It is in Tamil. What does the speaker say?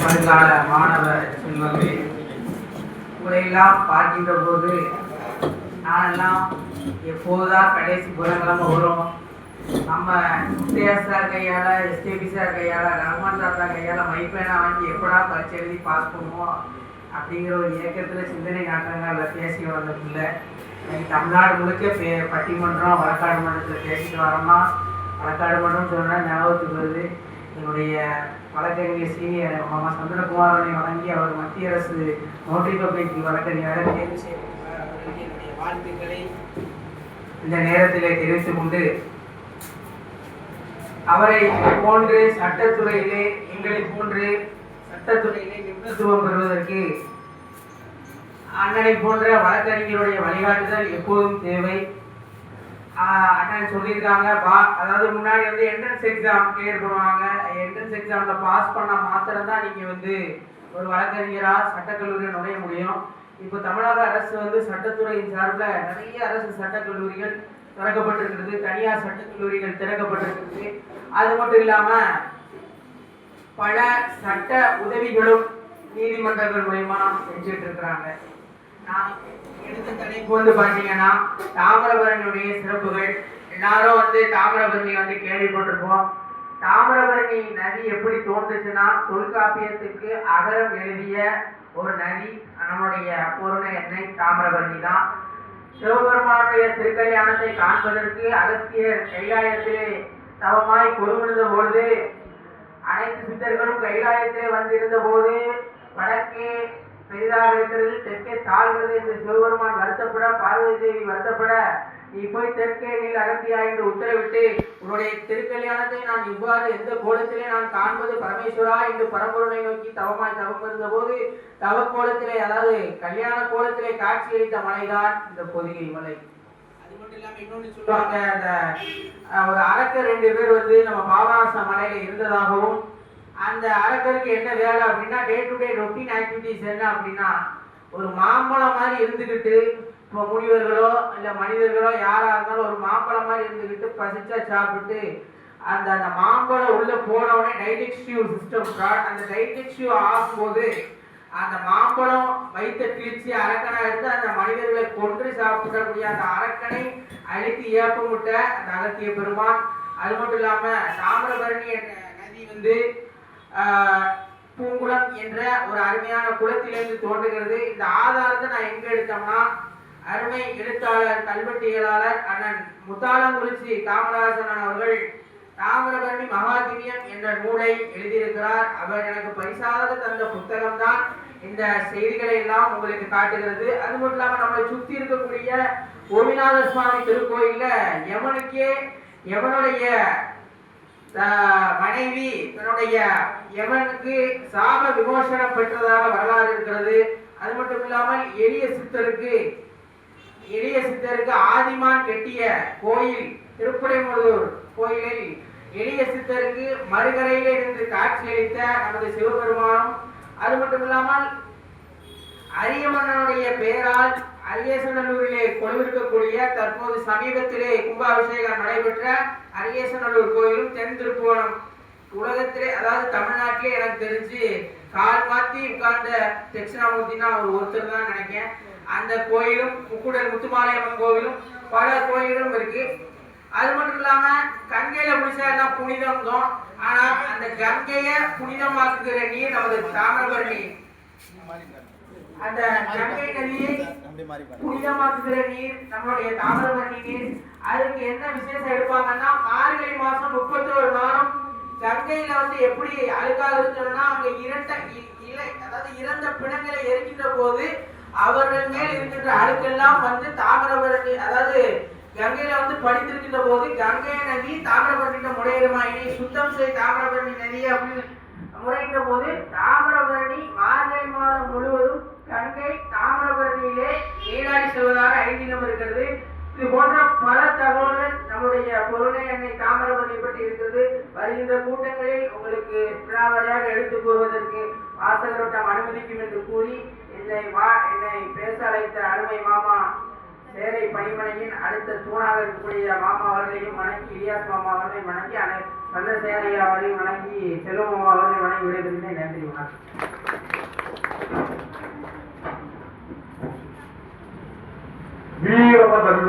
வருங்கால மாணவ செல்வங்களே, உங்களையெல்லாம் பார்க்கின்ற போது நானெல்லாம் எப்போதுதான் கடைசி புதன்கிழமை வரும், நம்ம முத்தையார் சார் கையால், எஸ்டிபி சார் கையால், ரஹ்மான் சார் கையால் மைப்பேனா வாங்கி எப்படா பரிச்சை எழுதி பாஸ் பண்ணுவோம் அப்படிங்கிற ஒரு இயக்கத்தில் சிந்தனை நாட்டங்களில் பேசி வந்த பிள்ளை. இன்னைக்கு தமிழ்நாடு முழுக்க பட்டிமன்றம் வழக்காடு மன்றத்தில் பேசிட்டு வரோம்னா, வழக்காடு மன்றம் சொன்னால் ஞாபகத்துக்கு வருது. என்னுடைய வழக்கறிஞர் சீனியர் மாமா சந்திரகுமாரனை வழங்கி அவர் மத்திய அரசு நோட்டரி பப்ளிக் வழக்கறிஞராக தேர்வு செய்யப்பட்டார். அவர்களுக்கு என்னுடைய வாழ்த்துக்களை இந்த நேரத்திலே தெரிவித்துக் கொண்டு, அவரை போன்று சட்டத்துறையிலே எங்களை போன்று சட்டத்துறையிலே நிபுணத்துவம் பெறுவதற்கு அண்ணனை போன்ற வழக்கறிஞருடைய வழிகாட்டுதல் எப்போதும் தேவை. அண்ணன் சொல்லியிருக்காங்க, அதாவது முன்னாடி வந்து என்ட்ரன்ஸ் எக்ஸாம் கிளியர் பண்ணுவாங்க, என்ட்ரன்ஸ் எக்ஸாமில் பாஸ் பண்ணால் மாத்திரம்தான் நீங்கள் வந்து ஒரு வழக்கறிஞராக சட்டக்கல்லூரியில் நுழைய முடியும். இப்போ தமிழக அரசு வந்து சட்டத்துறையின் சார்பில் நிறைய அரசு சட்டக்கல்லூரிகள் திறக்கப்பட்டிருக்கிறது, தனியார் சட்டக்கல்லூரிகள் திறக்கப்பட்டிருக்கிறது. அது மட்டும் இல்லாமல் பல சட்ட உதவிகளும் நீதிமன்றங்கள் மூலயமா செஞ்சுட்டு இருக்கிறாங்க. நான் எடுத்த தலைப்பு வந்து பார்த்தீங்கன்னா தாமிரபரணியுடைய சிறப்புகள். எல்லாரும் வந்து தாமிரபரணி வந்து கேள்விப்பட்டிருப்போம். தாமிரபரணி நதி எப்படி தோன்றுச்சுன்னா, தொல்காப்பியத்துக்கு அகரம் எழுதிய ஒரு நதி நம்முடைய பொருணை எண்ணெய் தாமிரபரணி தான். சிவபெருமானுடைய திருக்கல்யாணத்தை காண்பதற்கு அகஸ்தியர் கைலாயத்திலே தவமாய் கொழுவிழுந்த பொழுது, அனைத்து சித்தர்களும் கைலாயத்திலே வந்திருந்த போது வடக்கே பெரிதாக இருக்கிறது, தெற்கே தாழ்கிறது என்று சிவபெருமான் வருத்தப்பட, பார்வதி தேவி வருத்தப்பட, நீ போய் தெற்கே நீல் அகத்தியா என்று உத்தரவிட்டு, உன்னுடைய திருக்கல்யாணத்தை நான் இவ்வாறு எந்த கோலத்திலே நான் காண்பது பரமேஸ்வரா என்று பரம்பொருளை நோக்கி தவமாய் தவம் இருந்த போது, தவ கோலத்திலே, அதாவது கல்யாண கோலத்திலே காட்சியளித்த மலைதான் இந்த பொதிகை மலை. அது மட்டும் இல்லாம இன்னொன்று சொல்லுவாங்க, அந்த ஒரு அரக்கர் 2 பேர் வந்து நம்ம பாபநாச மலையில இருந்ததாகவும், அந்த அரக்கருக்கு என்ன வேலை அப்படின்னா, day to day routine activities என்ன அப்படின்னா, ஒரு மாம்பழம் மாதிரி இருந்துக்கிட்டு, இப்போ முனிவர்களோ இல்லை மனிதர்களோ யாராக இருந்தாலும் ஒரு மாம்பழம் மாதிரி இருந்துக்கிட்டு பசிச்சா சாப்பிட்டு, அந்த மாம்பழம் உள்ளே போனவுடனே டைஜெஸ்டிவ் சிஸ்டம், அந்த டைஜெஸ்டிவ் ஆகும்போது அந்த மாம்பழம் வயிற்ற கிழிச்சு அரக்கனை எடுத்து அந்த மனிதர்களை கொன்று சாப்பிடக்கூடிய அந்த அரக்கனை அழித்து ஏப்பமிட்ட அந்த அகத்திய பெருமான். அது மட்டும் இல்லாமல் தாமிரபரணி என்ற நதி வந்து பூங்குளம் என்ற ஒரு அருமையான குளத்திலிருந்து தோன்றுகிறது. இந்த ஆதாரத்தை நான் எங்க எடுத்தோம்னா, அருமை எழுத்தாளர் கல்வெட்டியலாளர் அண்ணன் முத்தாளங்குறிச்சி காமராசன் அவர்கள் தாமிரபரணி மகாதிமியம் என்ற நூலை எழுதியிருக்கிறார். அவர் எனக்கு பரிசாக தந்த புத்தகம் தான் இந்த செய்திகளை எல்லாம் உங்களுக்கு காட்டுகிறது. அது மட்டும் இல்லாமல் நம்மளை சுற்றி இருக்கக்கூடிய கோவிநாத சுவாமி திருக்கோயில்ல யமனுக்கே யமனுடைய மனைவி தன்னுடைய யமனுக்கு சாப விமோசனம் பெற்றதாக வரலாறு இருக்கிறது. அது மட்டும் இல்லாமல் எளிய சித்தருக்கு ஆதிமான் கட்டிய கோயில் திருப்படைமுதூர் கோயிலில் எளிய சித்தருக்கு மறுகரையிலே நின்று காட்சியளித்த நமது சிவபெருமானும், அது மட்டும் இல்லாமல் அரியமன்னனுடைய பெயரால் அரியேசநல்லூரிலே கொழுவிருக்கக்கூடிய தற்போது சமீபத்திலே கும்பாபிஷேகம் நடைபெற்ற அரியேசநல்லூர் கோயிலும் தென் திருப்புவனம் உலகத்திலே, அதாவது தமிழ்நாட்டிலே எனக்கு தெரிஞ்சு கால் மாற்றி உட்கார்ந்த தட்சிணாமூர்த்தினா ஒருத்தர் தான் நினைக்கிறேன். அந்த கோயிலும் முக்குடல் முத்துமாலையம்மன் கோவிலும் பல கோயிலும் இருக்கு. அது மட்டும் இல்லாம கங்கையில குளிச்சா புனிதம் தான். ஆனா அந்த கங்கைய புனிதமாக்குகிற நீர் நமது தாமிரபரணி, அந்த கங்கை நதியை புனிதமாக்குகிற நீர் நம்மளுடைய தாமிரபரணி நீர். அதுக்கு என்ன விசேஷம் எடுப்பாங்கன்னா, மார்கழி மாசம் 31 நாளும் கங்கையில வந்து எப்படி அழுக்காக இருக்கணும்னா, அங்க இறந்த பிணங்களை எரிக்கின்ற போது அவர்கள் மேல் இருக்கின்ற அழுக்கெல்லாம் வந்து தாமிரபரணி, அதாவது கங்கையில வந்து படித்திருக்கின்ற போது கங்கை நதி தாமிரபரணி முறையிடுமா, இனி சுத்தம் செய் தாமிரபரணி நதி அப்படின்னு முறையிட்ட போது தாமிரபரணி மார்கழி மாதம் முழுவதும் கங்கை தாமிரபரணியிலே நீராடி செல்வதாக ஐதீகம் இருக்கிறது. இது போன்ற பல தகவல்கள் நம்முடைய பொருணை எண்ணெய் தாமிரபரணி பற்றி இருக்கிறது. வருகின்ற கூட்டங்களில் உங்களுக்கு விழாவரியாக எடுத்துக் கூறுவதற்கு வாசகரோட்டம் அனுமதிக்கும் என்று கூறி என்னை பேச அழைத்த அருமை மாமா சேரை பணிமனையின் அடுத்த தூணாக இருக்கக்கூடிய மாமா அவர்களையும் வணங்கி, இலியாஸ் மாமா அவர்களையும் வணங்கி சந்திரசேகர் ஐயா அவர்களையும் வணங்கி செல்வம் அவர்களையும் வணங்கி விடைபெறுகிறேன். நன்றி, வணக்கம்.